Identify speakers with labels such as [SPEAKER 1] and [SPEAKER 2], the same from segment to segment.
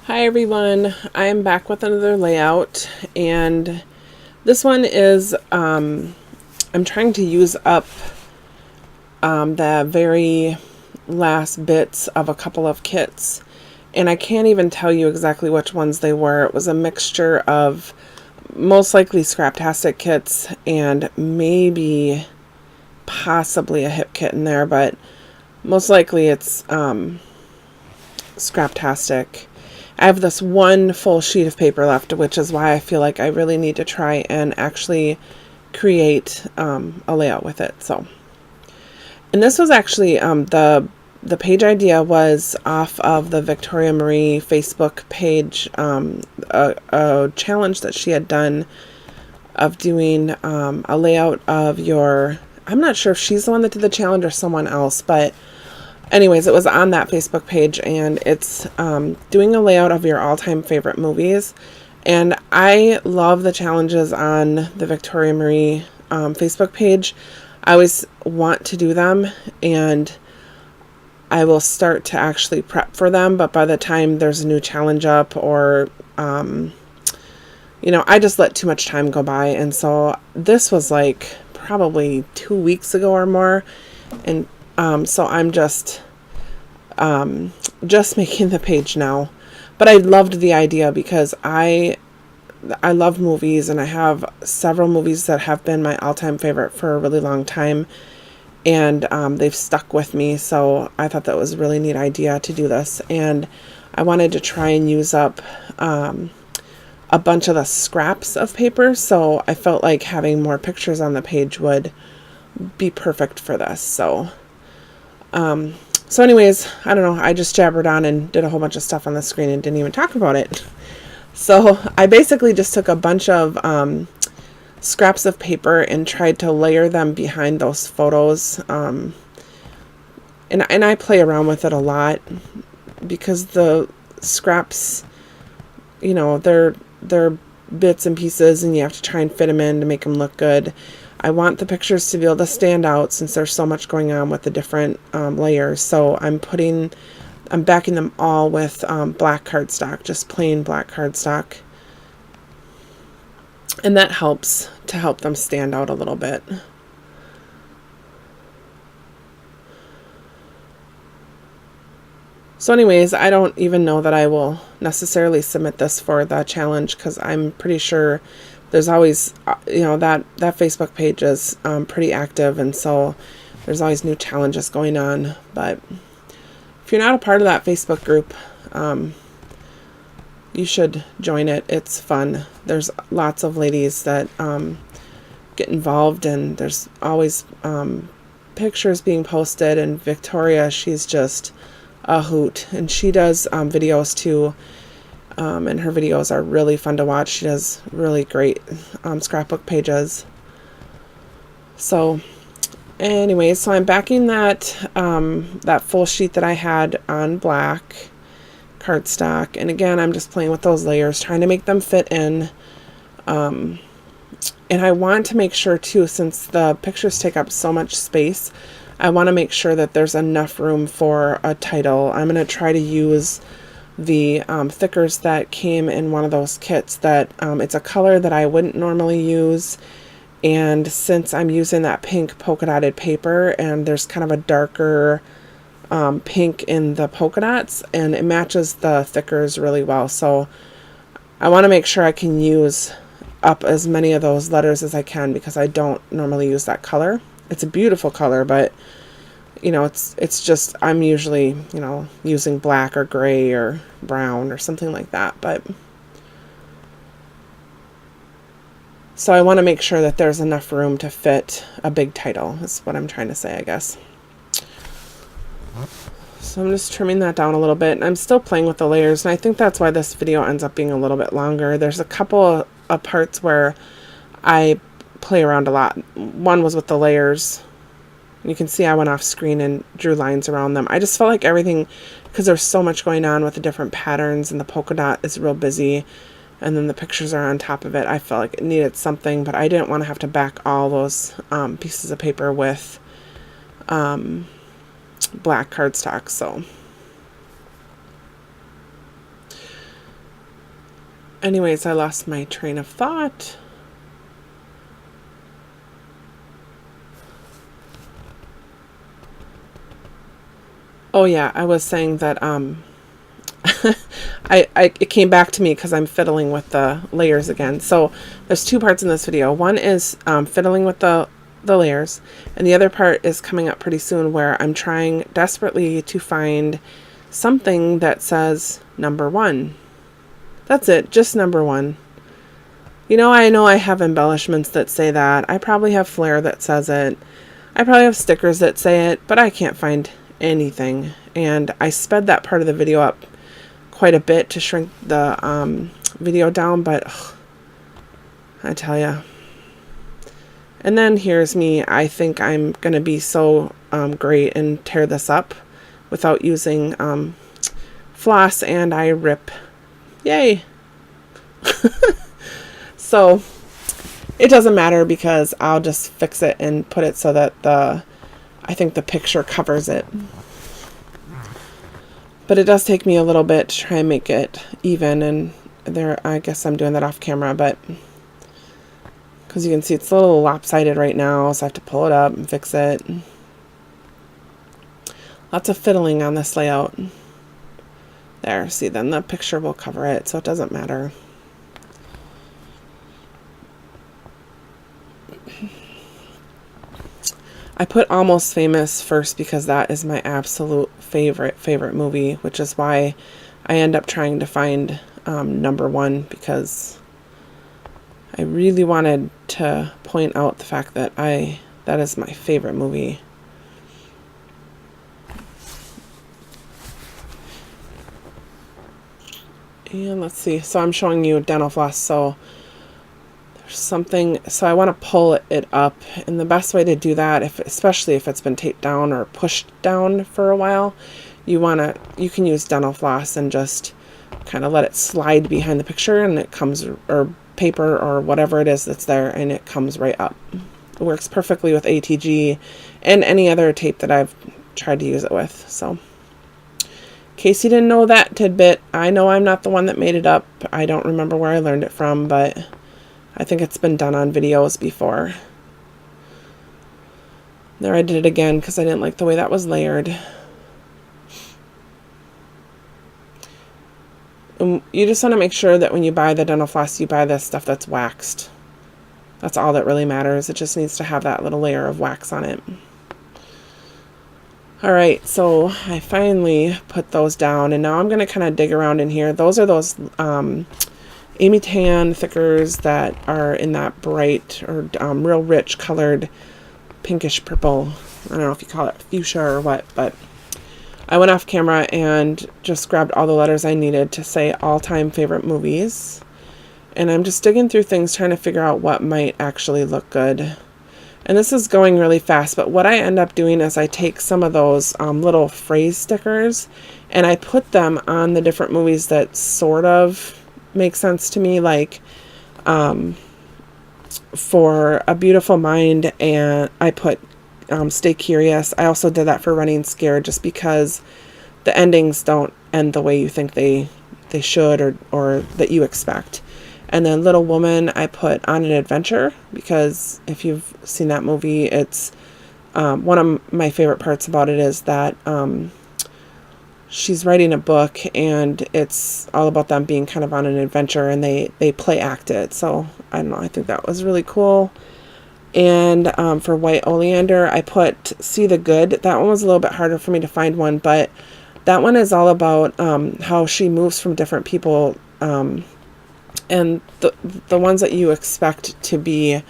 [SPEAKER 1] Hi everyone, I'm back with another layout, and this one is I'm trying to use up the very last bits of a couple of kits, and I can't even tell you exactly which ones they were. It was a mixture of most likely Scraptastic kits and maybe possibly a hip kit in there, but most likely it's Scraptastic. I have this one full sheet of paper left, which is why I feel like I really need to try and actually create a layout with it. And this was actually the page idea was off of the Victoria Marie Facebook page, a challenge that she had done of doing a layout of your. I'm not sure if she's the one that did the challenge or someone else, but anyways, it was on that Facebook page, and it's doing a layout of your all-time favorite movies. And I love the challenges on the Victoria Marie Facebook page. I always want to do them, and I will start to actually prep for them, but by the time there's a new challenge up, or I just let too much time go by. And so this was like probably 2 weeks ago or more, and so I'm just making the page now. But I loved the idea because I love movies, and I have several movies that have been my all-time favorite for a really long time, and they've stuck with me. So I thought that was a really neat idea to do this, and I wanted to try and use up a bunch of the scraps of paper, so I felt like having more pictures on the page would be perfect for this. So anyways, I don't know, I just jabbered on and did a whole bunch of stuff on the screen and didn't even talk about it. So I basically just took a bunch of scraps of paper and tried to layer them behind those photos. And I play around with it a lot because the scraps, they're bits and pieces, and you have to try and fit them in to make them look good. I want the pictures to be able to stand out since there's so much going on with the different layers. So I'm backing them all with black cardstock, just plain black cardstock. And that helps to help them stand out a little bit. So anyways, I don't even know that I will necessarily submit this for the challenge, because I'm pretty sure there's always, that Facebook page is pretty active, and so there's always new challenges going on. But if you're not a part of that Facebook group, you should join it. It's fun. There's lots of ladies that get involved, and there's always pictures being posted. And Victoria, she's just a hoot, and she does videos too, and her videos are really fun to watch. She does really great scrapbook pages. So anyways, so I'm backing that that full sheet that I had on black cardstock, and again, I'm just playing with those layers, trying to make them fit in. And I want to make sure too, since the pictures take up so much space, I want to make sure that there's enough room for a title. I'm going to try to use the thickers that came in one of those kits that it's a color that I wouldn't normally use. And since I'm using that pink polka dotted paper, and there's kind of a darker pink in the polka dots, and it matches the thickers really well. So I want to make sure I can use up as many of those letters as I can, because I don't normally use that color. It's a beautiful color, but it's just, I'm usually, using black or gray or brown or something like that. But so I want to make sure that there's enough room to fit a big title, is what I'm trying to say, I guess. So I'm just trimming that down a little bit, and I'm still playing with the layers, and I think that's why this video ends up being a little bit longer. There's a couple of parts where I play around a lot. One was with the layers. You can see I went off screen and drew lines around them. I just felt like everything, because there's so much going on with the different patterns, and the polka dot is real busy, and then the pictures are on top of it. I felt like it needed something, but I didn't want to have to back all those pieces of paper with black cardstock. So Anyways, I lost my train of thought. Oh yeah, I was saying that it came back to me because I'm fiddling with the layers again. So there's two parts in this video. One is fiddling with the layers, and the other part is coming up pretty soon where I'm trying desperately to find something that says number 1. That's it, just number 1. You know I have embellishments that say that. I probably have flair that says it. I probably have stickers that say it, but I can't find anything. And I sped that part of the video up quite a bit to shrink the video down, but ugh, I tell ya. And then here's me. I think I'm going to be so great and tear this up without using floss, and I rip. Yay! So it doesn't matter because I'll just fix it and put it so that I think the picture covers it. But it does take me a little bit to try and make it even, and there, I guess I'm doing that off camera, but because you can see it's a little lopsided right now, so I have to pull it up and fix it. Lots of fiddling on this layout. There, see, then the picture will cover it, so it doesn't matter. I put Almost Famous first because that is my absolute favorite movie, which is why I end up trying to find number 1, because I really wanted to point out the fact that that is my favorite movie. And let's see, so I'm showing you dental floss, so something, so I want to pull it up, and the best way to do that, especially if it's been taped down or pushed down for a while, you can use dental floss and just kind of let it slide behind the picture, and it comes, or paper or whatever it is that's there, and it comes right up. It works perfectly with ATG and any other tape that I've tried to use it with. So in case you didn't know that tidbit, I know I'm not the one that made it up. I don't remember where I learned it from, but I think it's been done on videos before. There, I did it again because I didn't like the way that was layered. And you just want to make sure that when you buy the dental floss, you buy the stuff that's waxed. That's all that really matters. It just needs to have that little layer of wax on it. Alright, so I finally put those down, and now I'm going to kind of dig around in here. Those are those Amy Tan thickers that are in that bright or real rich colored pinkish purple. I don't know if you call it fuchsia or what, but I went off camera and just grabbed all the letters I needed to say all-time favorite movies. And I'm just digging through things trying to figure out what might actually look good. And this is going really fast, but what I end up doing is I take some of those little phrase stickers and I put them on the different movies that sort of make sense to me, like for A Beautiful Mind, and I put Stay Curious. I also did that for Running Scared, just because the endings don't end the way you think they should or that you expect. And then Little Woman, I put On an Adventure, because if you've seen that movie, it's one of my favorite parts about it is that she's writing a book, and it's all about them being kind of on an adventure, and they play act it. So I don't know, I think that was really cool. And for White Oleander, I put See the Good. That one was a little bit harder for me to find one, but that one is all about how she moves from different people, and the ones that you expect to be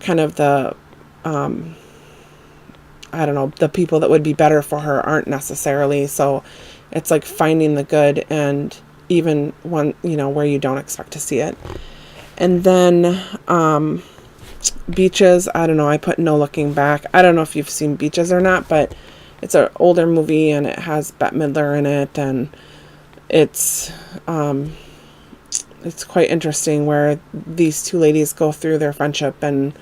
[SPEAKER 1] kind of the I don't know, the people that would be better for her aren't necessarily. So it's like finding the good, and even one, where you don't expect to see it. And then Beaches, I don't know, I put No Looking Back. I don't know if you've seen Beaches or not, but it's an older movie, and it has Bette Midler in it, and it's quite interesting where these two ladies go through their friendship and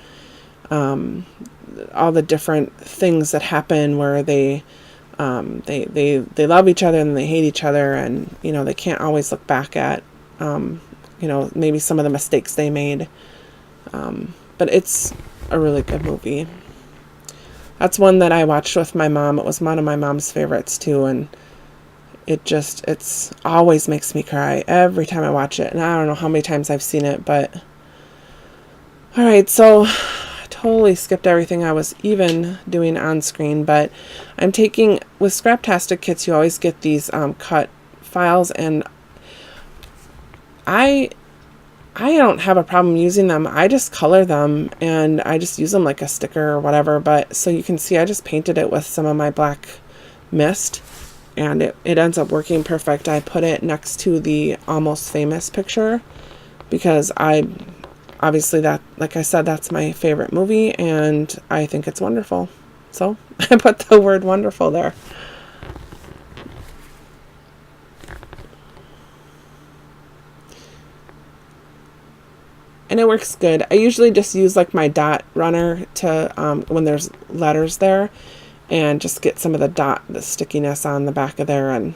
[SPEAKER 1] all the different things that happen where they love each other and they hate each other, and they can't always look back at maybe some of the mistakes they made. But it's a really good movie. That's one that I watched with my mom. It was one of my mom's favorites too, and it's always makes me cry every time I watch it. And I don't know how many times I've seen it, but all right, so I totally skipped everything I was even doing on screen, but I'm taking, with Scraptastic kits, you always get these cut files, and I don't have a problem using them. I just color them and I just use them like a sticker or whatever. But so you can see, I just painted it with some of my black mist, and it ends up working perfect. I put it next to the Almost Famous picture because obviously that, like I said, that's my favorite movie and I think it's wonderful. So I put the word wonderful there. And it works good. I usually just use like my dot runner to, when there's letters there, and just get some of the stickiness on the back of there, and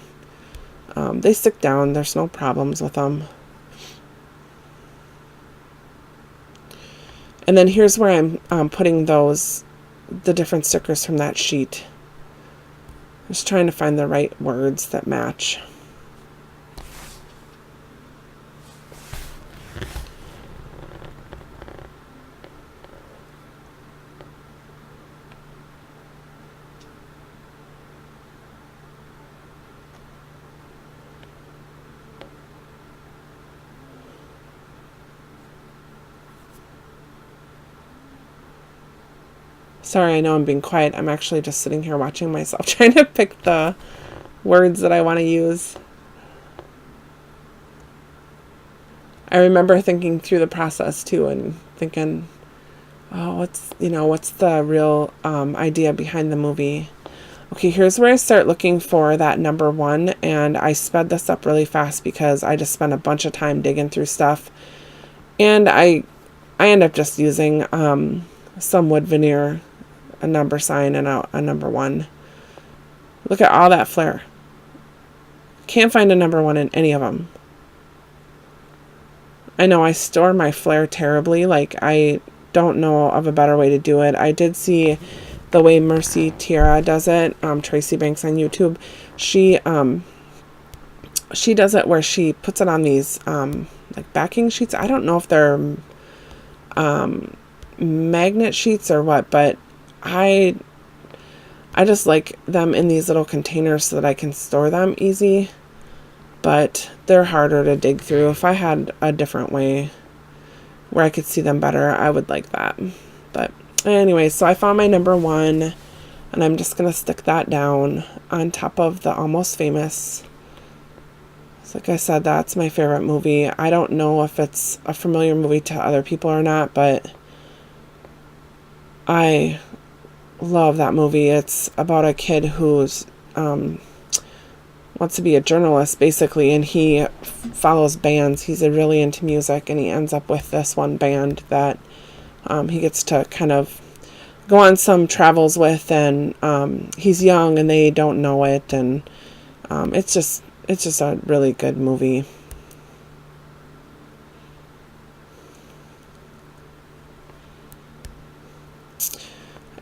[SPEAKER 1] they stick down. There's no problems with them. And then here's where I'm putting the different stickers from that sheet. Just trying to find the right words that match. Sorry, I know I'm being quiet. I'm actually just sitting here watching myself, trying to pick the words that I want to use. I remember thinking through the process too, and thinking, oh, what's the real idea behind the movie? Okay, here's where I start looking for that number 1, and I sped this up really fast because I just spent a bunch of time digging through stuff, and I end up just using some wood veneer, a number sign, and a number 1. Look at all that flare. Can't find a number 1 in any of them. I know I store my flare terribly. Like, I don't know of a better way to do it. I did see the way Mercy Tiara does it, Tracy Banks on YouTube. She does it where she puts it on these like backing sheets. I don't know if they're magnet sheets or what, but I just like them in these little containers so that I can store them easy, but they're harder to dig through. If I had a different way where I could see them better, I would like that. But anyway, so I found my number 1, and I'm just going to stick that down on top of the Almost Famous. So like I said, that's my favorite movie. I don't know if it's a familiar movie to other people or not, but I love that movie. It's about a kid who's wants to be a journalist basically, and he follows bands. He's really into music, and he ends up with this one band that he gets to kind of go on some travels with, and he's young and they don't know it, and it's just a really good movie.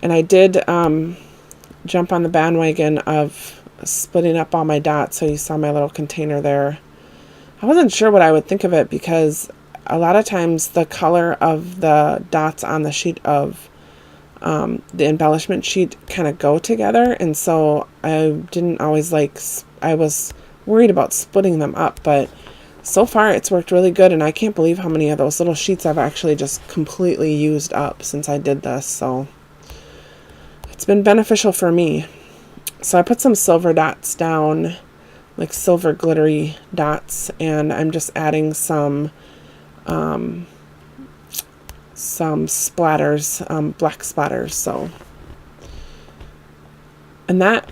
[SPEAKER 1] And I did jump on the bandwagon of splitting up all my dots, so you saw my little container there. I wasn't sure what I would think of it because a lot of times the color of the dots on the sheet of the embellishment sheet kind of go together, and so I didn't always I was worried about splitting them up, but so far it's worked really good, and I can't believe how many of those little sheets I've actually just completely used up since I did this, so it's been beneficial for me. So I put some silver dots down, like silver glittery dots, and I'm just adding some splatters, black splatters. So, and that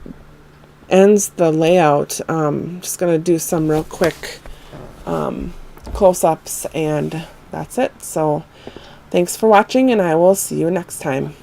[SPEAKER 1] ends the layout. Just gonna do some real quick close-ups, and that's it. So thanks for watching, and I will see you next time.